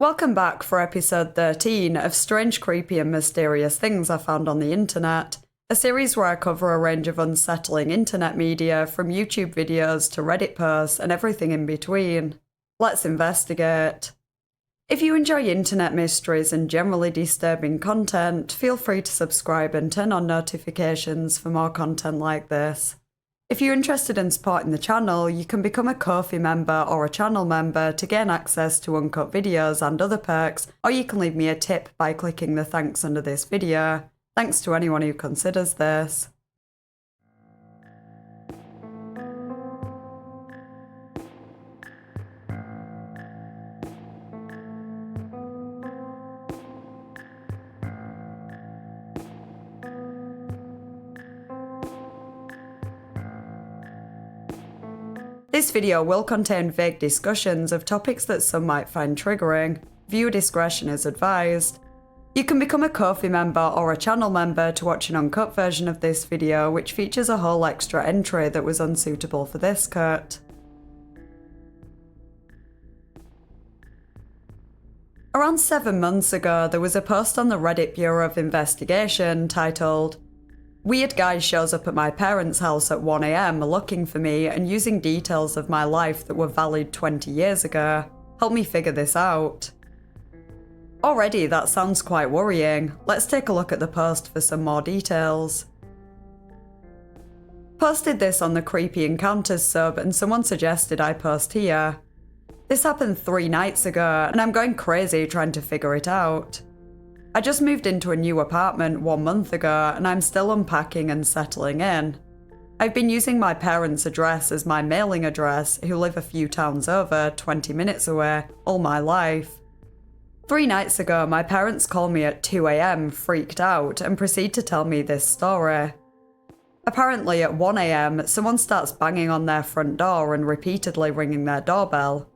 Welcome back for episode 13 of Strange, Creepy and Mysterious Things I Found on the Internet, a series where I cover a range of unsettling internet media from YouTube videos to Reddit posts and everything in between. Let's investigate. If you enjoy internet mysteries and generally disturbing content, feel free to subscribe and turn on notifications for more content like this. If you're interested in supporting the channel, you can become a Ko-fi member or a channel member to gain access to uncut videos and other perks, or you can leave me a tip by clicking the thanks under this video. Thanks to anyone who considers this. This video will contain vague discussions of topics that some might find triggering. Viewer discretion is advised. You can become a Ko-fi member or a channel member to watch an uncut version of this video, which features a whole extra entry that was unsuitable for this cut. Around 7 months ago, there was a post on the Reddit Bureau of Investigation titled, "Weird guy shows up at my parents' house at 1 AM looking for me and using details of my life that were valid 20 years ago. Help me figure this out." Already that sounds quite worrying. Let's take a look at the post for some more details. Posted this on the Creepy Encounters sub and someone suggested I post here. This happened 3 nights ago and I'm going crazy trying to figure it out. I just moved into a new apartment 1 month ago and I'm still unpacking and settling in. I've been using my parents' address as my mailing address, who live a few towns over, 20 minutes away, all my life. 3 nights ago, my parents call me at 2 AM freaked out and proceed to tell me this story. Apparently at 1 AM, someone starts banging on their front door and repeatedly ringing their doorbell.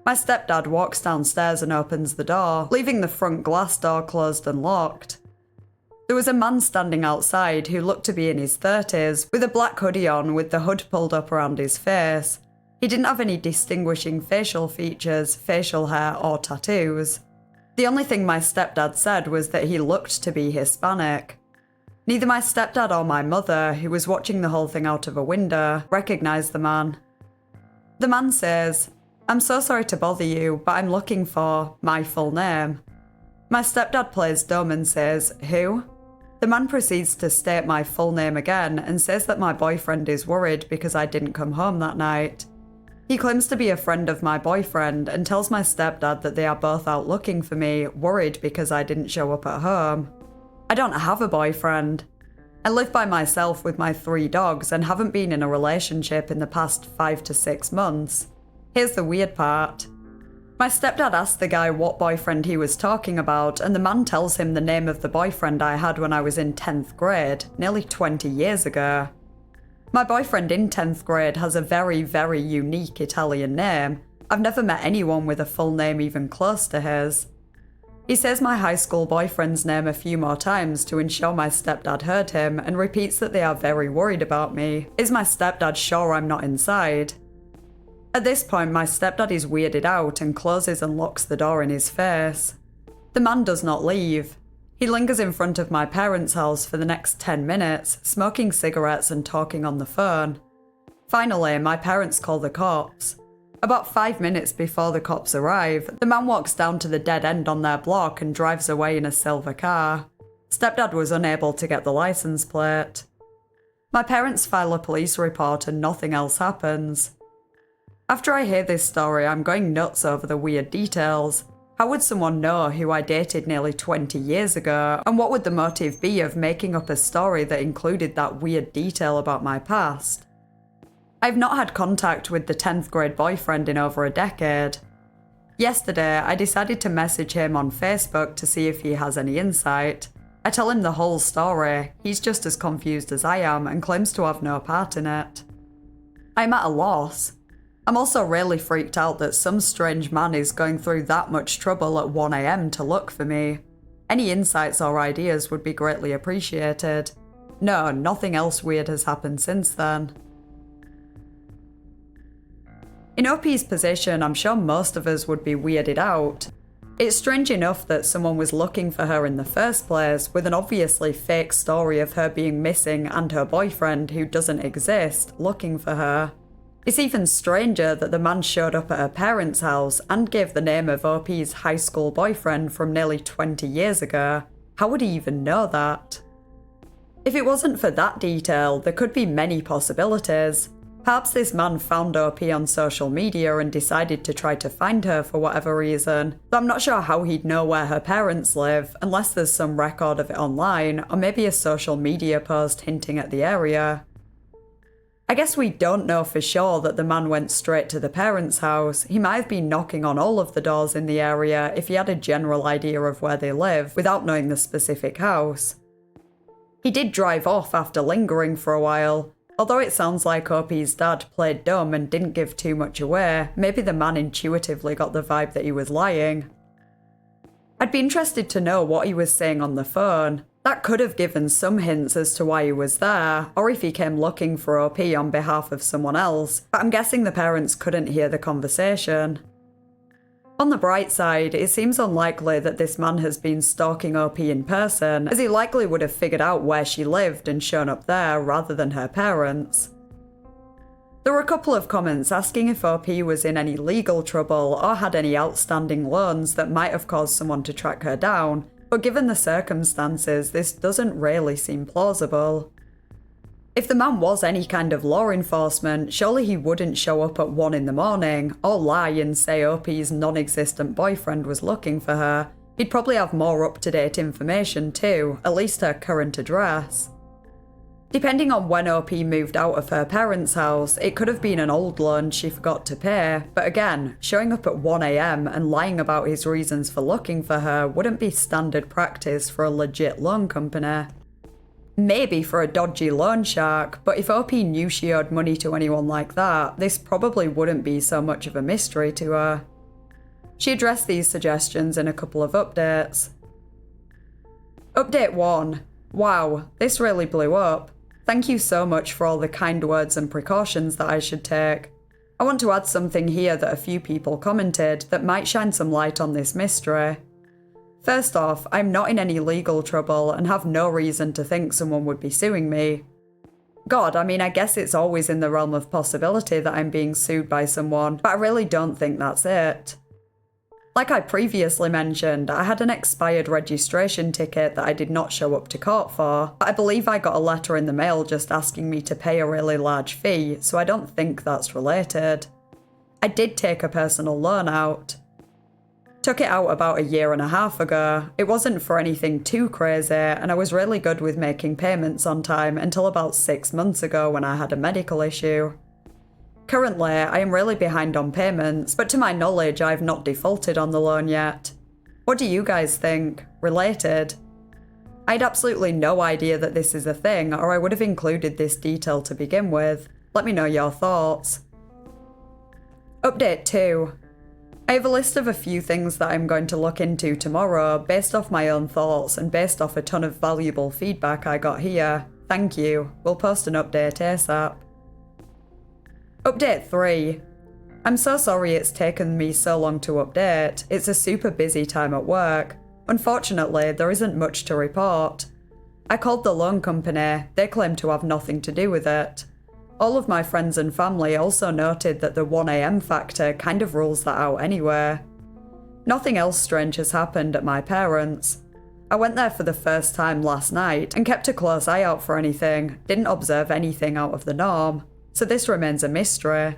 My stepdad walks downstairs and opens the door, leaving the front glass door closed and locked. There was a man standing outside who looked to be in his 30s, with a black hoodie on with the hood pulled up around his face. He didn't have any distinguishing facial features, facial hair or tattoos. The only thing my stepdad said was that he looked to be Hispanic. Neither my stepdad or my mother, who was watching the whole thing out of a window, recognised the man. The man says, "I'm so sorry to bother you, but I'm looking for my full name." My stepdad plays dumb and says, "Who?" The man proceeds to state my full name again and says that my boyfriend is worried because I didn't come home that night. He claims to be a friend of my boyfriend and tells my stepdad that they are both out looking for me, worried because I didn't show up at home. I don't have a boyfriend. I live by myself with my 3 dogs and haven't been in a relationship in the past 5 to 6 months. Here's the weird part. My stepdad asked the guy what boyfriend he was talking about, and the man tells him the name of the boyfriend I had when I was in 10th grade, nearly 20 years ago. My boyfriend in 10th grade has a very, very unique Italian name. I've never met anyone with a full name even close to his. He says my high school boyfriend's name a few more times to ensure my stepdad heard him and repeats that they are very worried about me. Is my stepdad sure I'm not inside? At this point, my stepdad is weirded out and closes and locks the door in his face. The man does not leave. He lingers in front of my parents' house for the next 10 minutes, smoking cigarettes and talking on the phone. Finally, my parents call the cops. About 5 minutes before the cops arrive, the man walks down to the dead end on their block and drives away in a silver car. Stepdad was unable to get the license plate. My parents file a police report and nothing else happens. After I hear this story, I'm going nuts over the weird details. How would someone know who I dated nearly 20 years ago, and what would the motive be of making up a story that included that weird detail about my past? I've not had contact with the 10th grade boyfriend in over a decade. Yesterday, I decided to message him on Facebook to see if he has any insight. I tell him the whole story. He's just as confused as I am and claims to have no part in it. I'm at a loss. I'm also really freaked out that some strange man is going through that much trouble at 1 AM to look for me. Any insights or ideas would be greatly appreciated. No, nothing else weird has happened since then. In OP's position, I'm sure most of us would be weirded out. It's strange enough that someone was looking for her in the first place, with an obviously fake story of her being missing and her boyfriend, who doesn't exist, looking for her. It's even stranger that the man showed up at her parents' house and gave the name of OP's high school boyfriend from nearly 20 years ago. How would he even know that? If it wasn't for that detail, there could be many possibilities. Perhaps this man found OP on social media and decided to try to find her for whatever reason, though I'm not sure how he'd know where her parents live, unless there's some record of it online, or maybe a social media post hinting at the area. I guess we don't know for sure that the man went straight to the parents' house. He might have been knocking on all of the doors in the area if he had a general idea of where they live, without knowing the specific house. He did drive off after lingering for a while. Although it sounds like OP's dad played dumb and didn't give too much away, maybe the man intuitively got the vibe that he was lying. I'd be interested to know what he was saying on the phone. That could have given some hints as to why he was there, or if he came looking for OP on behalf of someone else, but I'm guessing the parents couldn't hear the conversation. On the bright side, it seems unlikely that this man has been stalking OP in person, as he likely would have figured out where she lived and shown up there rather than her parents. There were a couple of comments asking if OP was in any legal trouble or had any outstanding loans that might have caused someone to track her down, but given the circumstances, this doesn't really seem plausible. If the man was any kind of law enforcement, surely he wouldn't show up at 1 in the morning, or lie and say OP's non-existent boyfriend was looking for her. He'd probably have more up-to-date information too, at least her current address. Depending on when OP moved out of her parents' house, it could have been an old loan she forgot to pay, but again, showing up at 1 AM and lying about his reasons for looking for her wouldn't be standard practice for a legit loan company. Maybe for a dodgy loan shark, but if OP knew she owed money to anyone like that, this probably wouldn't be so much of a mystery to her. She addressed these suggestions in a couple of updates. Update 1. Wow, this really blew up. Thank you so much for all the kind words and precautions that I should take. I want to add something here that a few people commented that might shine some light on this mystery. First off, I'm not in any legal trouble and have no reason to think someone would be suing me. God, I mean, I guess it's always in the realm of possibility that I'm being sued by someone, but I really don't think that's it. Like I previously mentioned, I had an expired registration ticket that I did not show up to court for, but I believe I got a letter in the mail just asking me to pay a really large fee, so I don't think that's related. I did take a personal loan out. Took it out about 1.5 years ago. It wasn't for anything too crazy, and I was really good with making payments on time until about 6 months ago when I had a medical issue. Currently, I am really behind on payments, but to my knowledge, I have not defaulted on the loan yet. What do you guys think? Related? I had absolutely no idea that this is a thing, or I would have included this detail to begin with. Let me know your thoughts. Update 2. I have a list of a few things that I'm going to look into tomorrow based off my own thoughts and based off a ton of valuable feedback I got here. Thank you. We'll post an update ASAP. Update 3. I'm so sorry it's taken me so long to update. It's a super busy time at work. Unfortunately, there isn't much to report. I called the loan company. They claim to have nothing to do with it. All of my friends and family also noted that the 1 AM factor kind of rules that out anyway. Nothing else strange has happened at my parents'. I went there for the first time last night and kept a close eye out for anything, didn't observe anything out of the norm, so this remains a mystery.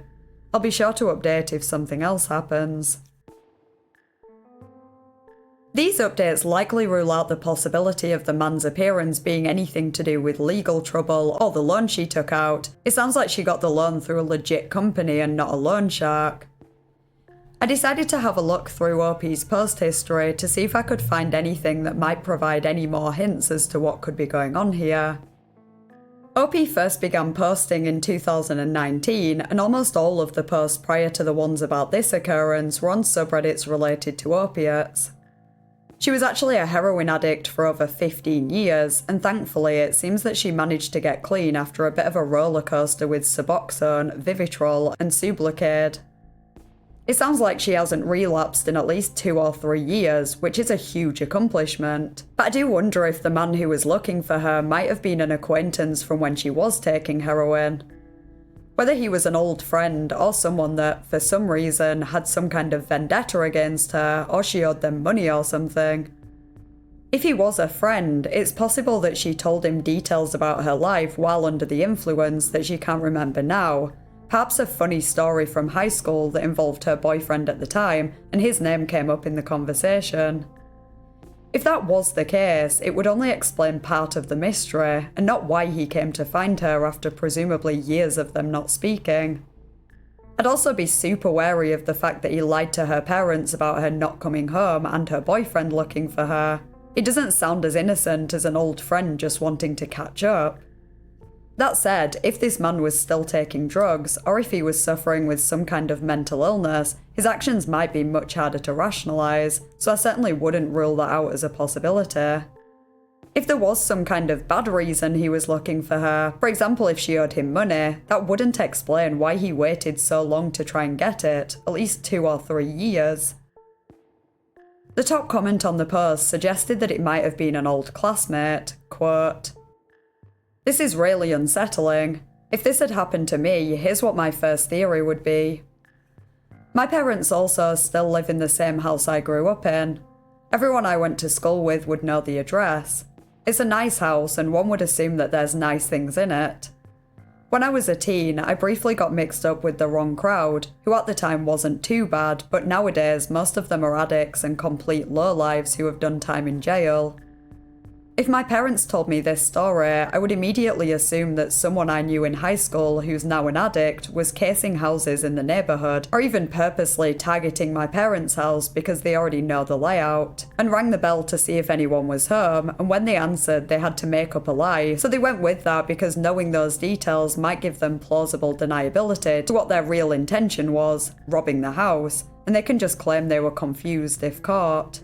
I'll be sure to update if something else happens. These updates likely rule out the possibility of the man's appearance being anything to do with legal trouble or the loan she took out. It sounds like she got the loan through a legit company and not a loan shark. I decided to have a look through OP's post history to see if I could find anything that might provide any more hints as to what could be going on here. OP first began posting in 2019, and almost all of the posts prior to the ones about this occurrence were on subreddits related to opiates. She was actually a heroin addict for over 15 years, and thankfully it seems that she managed to get clean after a bit of a roller coaster with Suboxone, Vivitrol, and Sublocade. It sounds like she hasn't relapsed in at least 2 or 3 years, which is a huge accomplishment. But I do wonder if the man who was looking for her might have been an acquaintance from when she was taking heroin. Whether he was an old friend or someone that, for some reason, had some kind of vendetta against her, or she owed them money or something. If he was a friend, it's possible that she told him details about her life while under the influence that she can't remember now. Perhaps a funny story from high school that involved her boyfriend at the time, and his name came up in the conversation. If that was the case, it would only explain part of the mystery, and not why he came to find her after presumably years of them not speaking. I'd also be super wary of the fact that he lied to her parents about her not coming home and her boyfriend looking for her. It doesn't sound as innocent as an old friend just wanting to catch up. That said, if this man was still taking drugs, or if he was suffering with some kind of mental illness, his actions might be much harder to rationalise, so I certainly wouldn't rule that out as a possibility. If there was some kind of bad reason he was looking for her, for example if she owed him money, that wouldn't explain why he waited so long to try and get it, at least 2 or 3 years. The top comment on the post suggested that it might have been an old classmate, quote, "This is really unsettling. If this had happened to me, here's what my first theory would be. My parents also still live in the same house I grew up in. Everyone I went to school with would know the address. It's a nice house and one would assume that there's nice things in it. When I was a teen, I briefly got mixed up with the wrong crowd, who at the time wasn't too bad, but nowadays most of them are addicts and complete lowlives who have done time in jail. If my parents told me this story, I would immediately assume that someone I knew in high school who's now an addict was casing houses in the neighbourhood, or even purposely targeting my parents' house because they already know the layout, and rang the bell to see if anyone was home, and when they answered they had to make up a lie, so they went with that because knowing those details might give them plausible deniability to what their real intention was, robbing the house, and they can just claim they were confused if caught.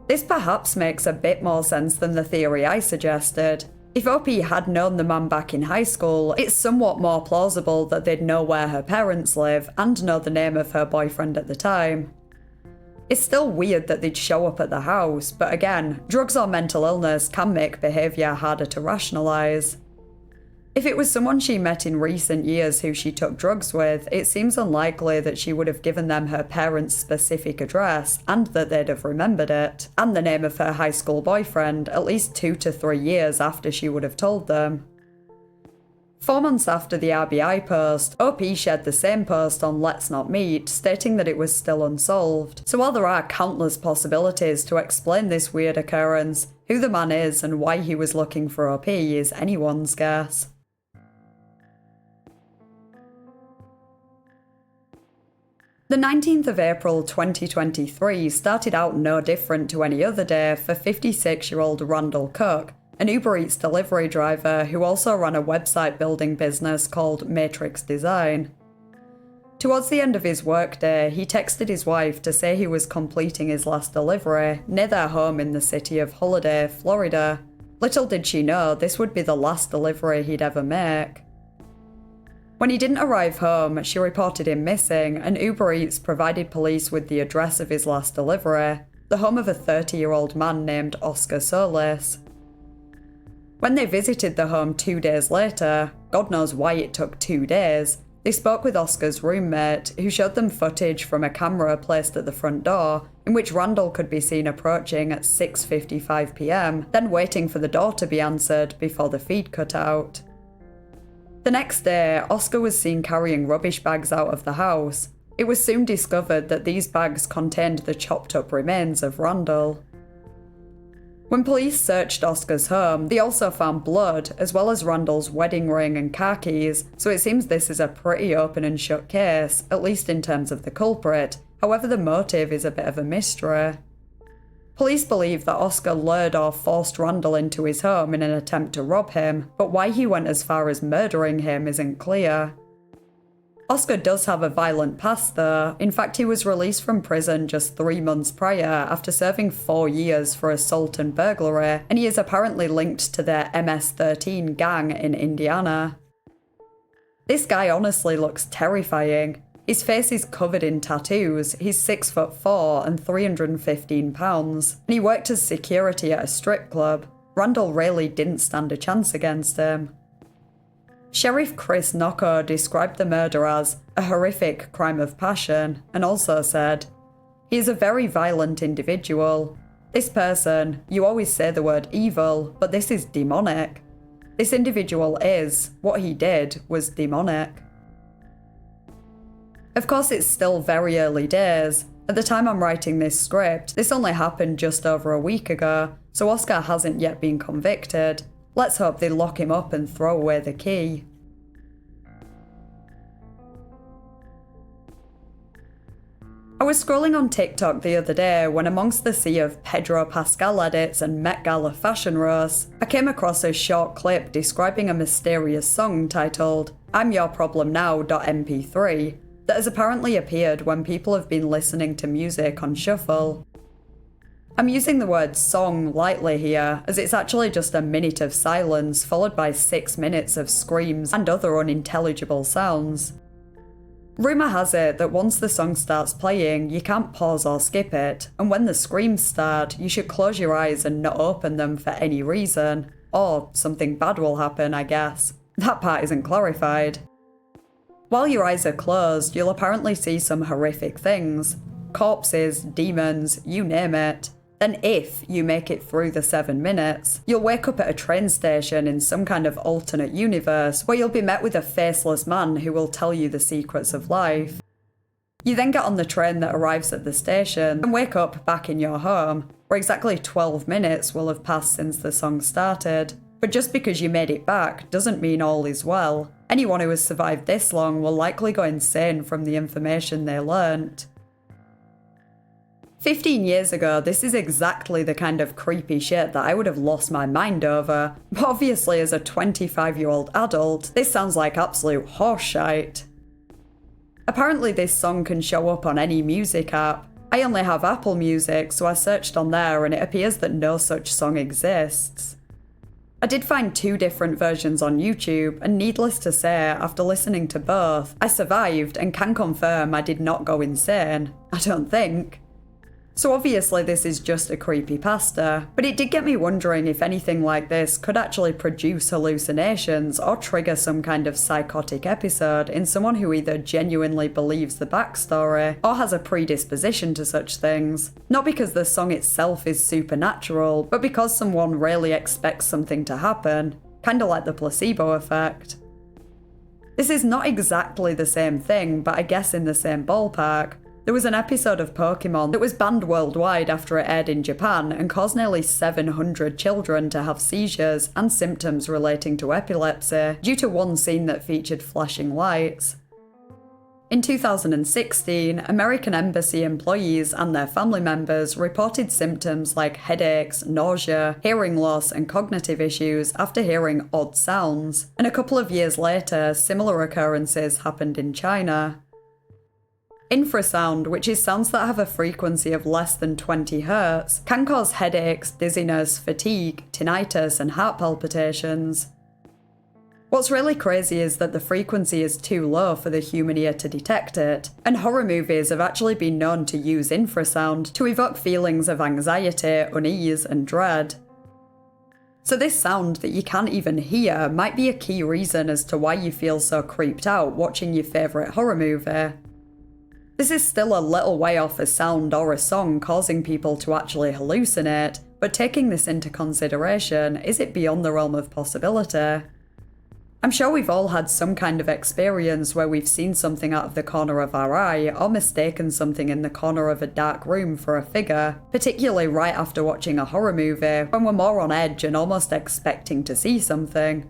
This perhaps makes a bit more sense than the theory I suggested. If OP had known the man back in high school, it's somewhat more plausible that they'd know where her parents live and know the name of her boyfriend at the time. It's still weird that they'd show up at the house, but again, drugs or mental illness can make behaviour harder to rationalise. If it was someone she met in recent years who she took drugs with, it seems unlikely that she would have given them her parents' specific address and that they'd have remembered it, and the name of her high school boyfriend at least 2 to 3 years after she would have told them. 4 months after the RBI post, OP shared the same post on Let's Not Meet, stating that it was still unsolved. So while there are countless possibilities to explain this weird occurrence, who the man is and why he was looking for OP is anyone's guess. The 19th of April 2023 started out no different to any other day for 56-year-old Randall Cooke, an Uber Eats delivery driver who also ran a website building business called Matrix Design. Towards the end of his workday, he texted his wife to say he was completing his last delivery near their home in the city of Holiday, Florida. Little did she know this would be the last delivery he'd ever make. When he didn't arrive home, she reported him missing, and Uber Eats provided police with the address of his last delivery, the home of a 30-year-old man named Oscar Solis. When they visited the home 2 days later, God knows why it took 2 days, they spoke with Oscar's roommate, who showed them footage from a camera placed at the front door, in which Randall could be seen approaching at 6:55 p.m, then waiting for the door to be answered before the feed cut out. The next day, Oscar was seen carrying rubbish bags out of the house. It was soon discovered that these bags contained the chopped-up remains of Randall. When police searched Oscar's home, they also found blood, as well as Randall's wedding ring and car keys, so it seems this is a pretty open and shut case, at least in terms of the culprit. However, the motive is a bit of a mystery. Police believe that Oscar lured or forced Randall into his home in an attempt to rob him, but why he went as far as murdering him isn't clear. Oscar does have a violent past though. In fact, he was released from prison just 3 months prior after serving 4 years for assault and burglary, and he is apparently linked to the MS-13 gang in Indiana. This guy honestly looks terrifying. His face is covered in tattoos, he's 6'4" and 315 pounds, and he worked as security at a strip club. Randall really didn't stand a chance against him. Sheriff Chris Nocco described the murder as a horrific crime of passion, and also said, "He is a very violent individual. This person, you always say the word evil, but this is demonic. This individual is, what he did was demonic." Of course, it's still very early days. At the time I'm writing this script, this only happened just over a week ago, so Oscar hasn't yet been convicted. Let's hope they lock him up and throw away the key. I was scrolling on TikTok the other day when, amongst the sea of Pedro Pascal edits and Met Gala fashion roasts, I came across a short clip describing a mysterious song titled "I'm Your Problem Now.mp3" that has apparently appeared when people have been listening to music on shuffle. I'm using the word song lightly here, as it's actually just a minute of silence followed by 6 minutes of screams and other unintelligible sounds. Rumour has it that once the song starts playing, you can't pause or skip it, and when the screams start, you should close your eyes and not open them for any reason. Or something bad will happen, I guess. That part isn't clarified. While your eyes are closed, you'll apparently see some horrific things. Corpses, demons, you name it. Then if you make it through the 7 minutes, you'll wake up at a train station in some kind of alternate universe where you'll be met with a faceless man who will tell you the secrets of life. You then get on the train that arrives at the station and wake up back in your home, where exactly 12 minutes will have passed since the song started. But just because you made it back doesn't mean all is well. Anyone who has survived this long will likely go insane from the information they learnt. 15 years ago, this is exactly the kind of creepy shit that I would have lost my mind over, but obviously as a 25-year-old adult, this sounds like absolute horseshite. Apparently this song can show up on any music app. I only have Apple Music, so I searched on there and it appears that no such song exists. I did find 2 different versions on YouTube, and needless to say, after listening to both, I survived and can confirm I did not go insane. I don't think. So obviously this is just a creepypasta, but it did get me wondering if anything like this could actually produce hallucinations or trigger some kind of psychotic episode in someone who either genuinely believes the backstory or has a predisposition to such things. Not because the song itself is supernatural, but because someone really expects something to happen, kinda like the placebo effect. This is not exactly the same thing, but I guess in the same ballpark. There was an episode of Pokemon that was banned worldwide after it aired in Japan and caused nearly 700 children to have seizures and symptoms relating to epilepsy due to one scene that featured flashing lights. In 2016, American Embassy employees and their family members reported symptoms like headaches, nausea, hearing loss, and cognitive issues after hearing odd sounds, and a couple of years later, similar occurrences happened in China. Infrasound, which is sounds that have a frequency of less than 20 Hz, can cause headaches, dizziness, fatigue, tinnitus, and heart palpitations. What's really crazy is that the frequency is too low for the human ear to detect it, and horror movies have actually been known to use infrasound to evoke feelings of anxiety, unease, and dread. So this sound that you can't even hear might be a key reason as to why you feel so creeped out watching your favourite horror movie. This is still a little way off a sound or a song causing people to actually hallucinate, but taking this into consideration, is it beyond the realm of possibility? I'm sure we've all had some kind of experience where we've seen something out of the corner of our eye or mistaken something in the corner of a dark room for a figure, particularly right after watching a horror movie when we're more on edge and almost expecting to see something.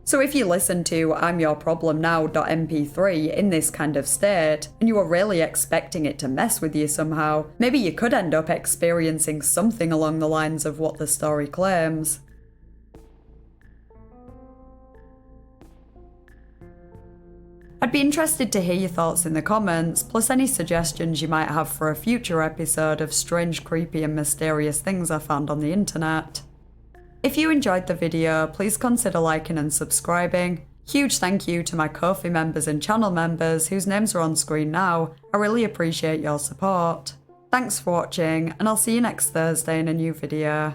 So if you listen to I'm Your Problem Now.mp3 in this kind of state, and you are really expecting it to mess with you somehow, maybe you could end up experiencing something along the lines of what the story claims. I'd be interested to hear your thoughts in the comments, plus any suggestions you might have for a future episode of strange, creepy and mysterious things I found on the internet. If you enjoyed the video, please consider liking and subscribing. Huge thank you to my Ko-fi members and channel members whose names are on screen now. I really appreciate your support. Thanks for watching, and I'll see you next Thursday in a new video.